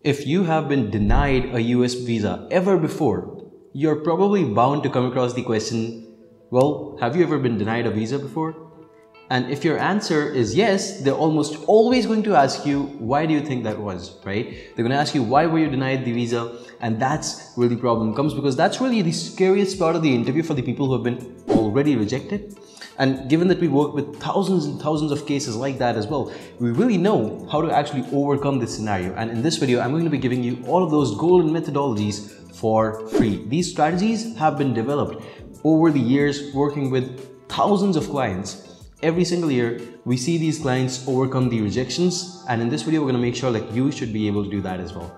If you have been denied a US visa ever before, you're probably bound to come across the question, well, have you ever been denied a visa before? And if your answer is yes, they're almost always going to ask you, why do you think that was, right? They're going to ask you, why were you denied the visa? And that's where the problem comes, because that's really the scariest part of the interview for the people who have been already rejected. And given that we work with thousands and thousands of cases like that as well, we really know how to actually overcome this scenario. And in this video, I'm going to be giving you all of those golden methodologies for free. These strategies have been developed over the years working with thousands of clients. Every single year, we see these clients overcome the rejections. And in this video, we're going to make sure that you should be able to do that as well.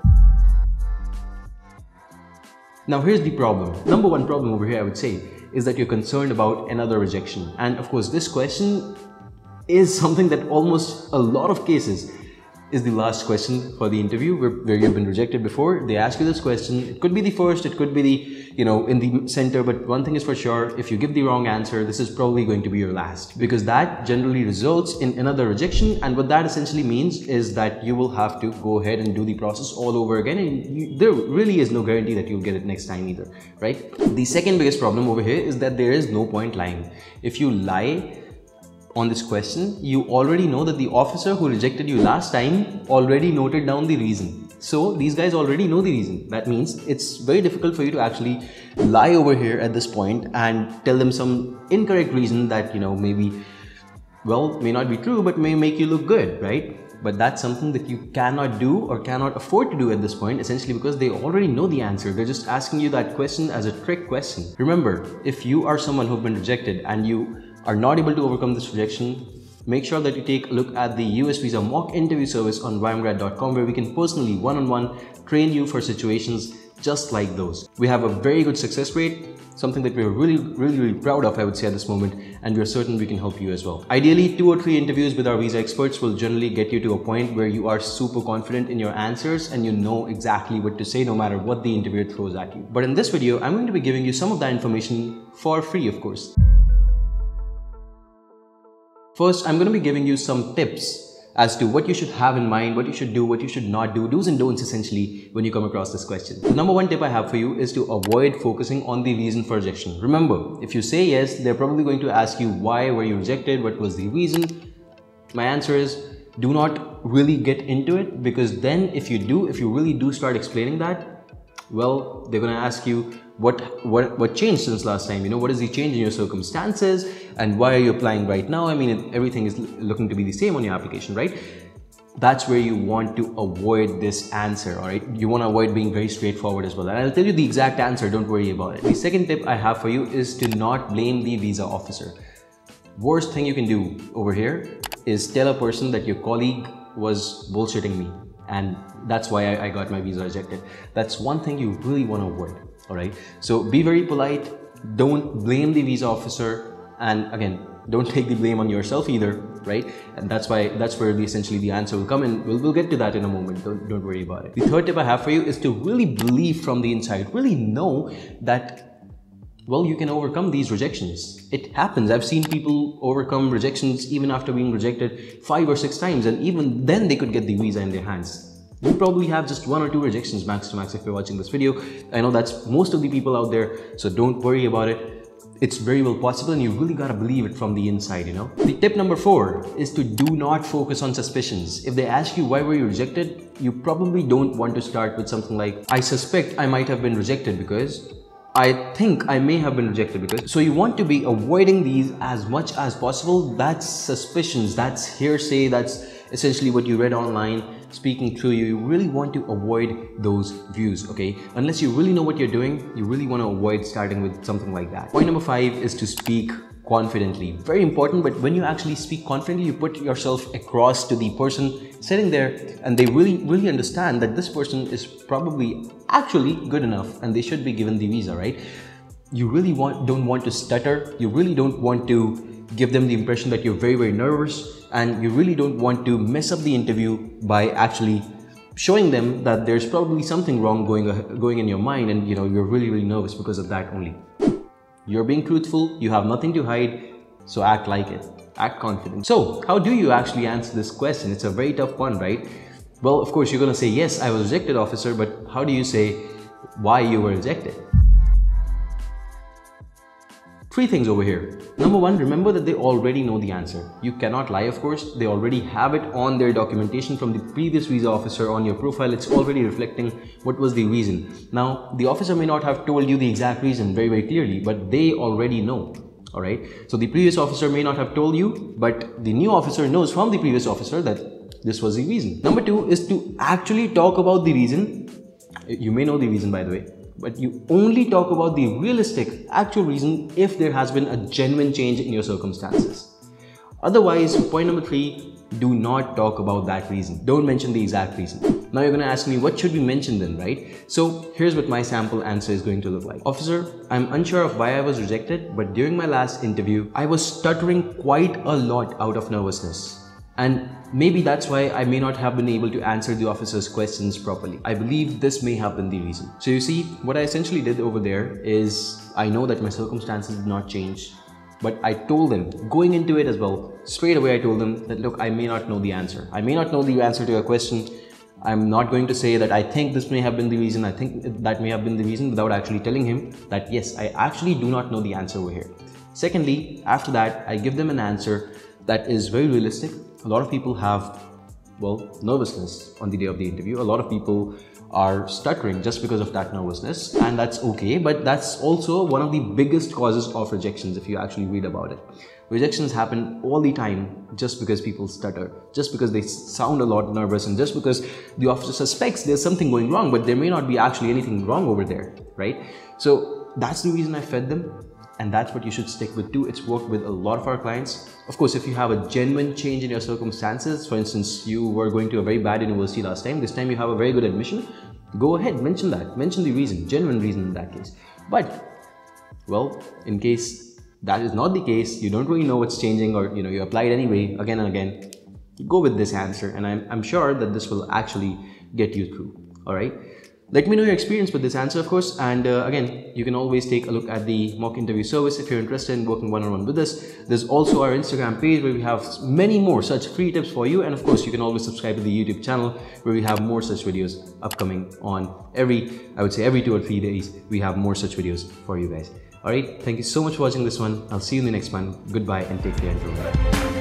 Now, here's the problem. Number one problem over here, I would say, is that you're concerned about another rejection. And of course, this question is something that almost a lot of cases is the last question for the interview where you've been rejected before. They ask you this question. It could be the first, it could be the, in the center, but one thing is for sure, if you give the wrong answer, this is probably going to be your last, because that generally results in another rejection. And what that essentially means is that you will have to go ahead and do the process all over again. And there really is no guarantee that you'll get it next time either, right? The second biggest problem over here is that there is no point lying. If you lie on this question, you already know that the officer who rejected you last time already noted down the reason. So these guys already know the reason. That means it's very difficult for you to actually lie over here at this point and tell them some incorrect reason that, maybe, well, may not be true, but may make you look good, right? But that's something that you cannot do or cannot afford to do at this point, essentially because they already know the answer. They're just asking you that question as a trick question. Remember, if you are someone who've been rejected and you are not able to overcome this rejection, make sure that you take a look at the US Visa mock interview service on YMGrad.com, where we can personally one-on-one train you for situations just like those. We have a very good success rate, something that we're really proud of, I would say, at this moment, and we're certain we can help you as well. Ideally, 2 or 3 interviews with our visa experts will generally get you to a point where you are super confident in your answers and you know exactly what to say no matter what the interviewer throws at you. But in this video, I'm going to be giving you some of that information for free, of course. First, I'm going to be giving you some tips as to what you should have in mind, what you should do, what you should not do, do's and don'ts essentially when you come across this question. The number one tip I have for you is to avoid focusing on the reason for rejection. Remember, if you say yes, they're probably going to ask you why were you rejected, what was the reason. My answer is, do not really get into it, because then if you really do start explaining that, well, they're going to ask you what changed since last time, what is the change in your circumstances and why are you applying right now? I mean, everything is looking to be the same on your application, right? That's where you want to avoid this answer, all right? You want to avoid being very straightforward as well. And I'll tell you the exact answer, don't worry about it. The second tip I have for you is to not blame the visa officer. Worst thing you can do over here is tell a person that your colleague was bullshitting me and that's why I got my visa rejected. That's one thing you really want to avoid, all right? So be very polite, don't blame the visa officer, and again, don't take the blame on yourself either, right? And that's where essentially the answer will come, and we'll get to that in a moment. Don't worry about it. The third tip I have for you is to really believe from the inside, really know that, well, you can overcome these rejections. It happens. I've seen people overcome rejections even after being rejected 5 or 6 times, and even then they could get the visa in their hands. You probably have just 1 or 2 rejections max to max if you're watching this video. I know that's most of the people out there, so don't worry about it. It's very well possible, and you really gotta believe it from the inside, The tip number 4 is to do not focus on suspicions. If they ask you why were you rejected, you probably don't want to start with something like, I suspect I might have been rejected because, I think I may have been rejected because. So you want to be avoiding these as much as possible. That's suspicions, that's hearsay, that's essentially what you read online speaking through you. You really want to avoid those views, okay? Unless you really know what you're doing, you really want to avoid starting with something like that. Point number 5 is to speak confidently. Very important, but when you actually speak confidently, you put yourself across to the person sitting there and they really understand that this person is probably actually good enough and they should be given the visa, right? You really don't want to stutter. You really don't want to give them the impression that you're very nervous, and you really don't want to mess up the interview by actually showing them that there's probably something wrong going in your mind, and you're really nervous because of that only. You're being truthful, you have nothing to hide, so act like it. Act confident. So how do you actually answer this question? It's a very tough one, right? Well, of course, you're going to say, yes, I was rejected, officer, but how do you say why you were rejected? Three things over here. Number one, remember that they already know the answer. You cannot lie, of course. They already have it on their documentation from the previous visa officer on your profile. It's already reflecting what was the reason. Now, the officer may not have told you the exact reason very, very clearly, but they already know. Alright. So the previous officer may not have told you, but the new officer knows from the previous officer that this was the reason. Number two is to actually talk about the reason. You may know the reason, by the way, but you only talk about the realistic, actual reason if there has been a genuine change in your circumstances. Otherwise, point number three, do not talk about that reason. Don't mention the exact reason. Now you're going to ask me, what should we mention then, right? So here's what my sample answer is going to look like. Officer, I'm unsure of why I was rejected, but during my last interview, I was stuttering quite a lot out of nervousness. And maybe that's why I may not have been able to answer the officer's questions properly. I believe this may have been the reason. So you see, what I essentially did over there is, I know that my circumstances did not change, but I told them, going into it as well, straight away I told them that, look, I may not know the answer. I may not know the answer to your question. I'm not going to say that I think this may have been the reason, I think that may have been the reason, without actually telling him that, yes, I actually do not know the answer over here. Secondly, after that, I give them an answer that is very realistic. A lot of people have, well, nervousness on the day of the interview. A lot of people are stuttering just because of that nervousness, and that's okay, but that's also one of the biggest causes of rejections if you actually read about it. Rejections happen all the time just because people stutter, just because they sound a lot nervous, and just because the officer suspects there's something going wrong, but there may not be actually anything wrong over there, right? So that's the reason I fed them. And that's what you should stick with too. It's worked with a lot of our clients. Of course, if you have a genuine change in your circumstances, for instance, you were going to a very bad university last time, this time you have a very good admission, go ahead, mention that. Mention the reason, genuine reason in that case. But, well, in case that is not the case, you don't really know what's changing, or you applied anyway, again and again, go with this answer, and I'm sure that this will actually get you through. Alright? Let me know your experience with this answer, of course, and again, you can always take a look at the mock interview service if you're interested in working one-on-one with us. There's also our Instagram page where we have many more such free tips for you, and of course, you can always subscribe to the YouTube channel where we have more such videos upcoming on every 2 or 3 days. We have more such videos for you guys. Alright, thank you so much for watching this one. I'll see you in the next one. Goodbye and take care, everyone.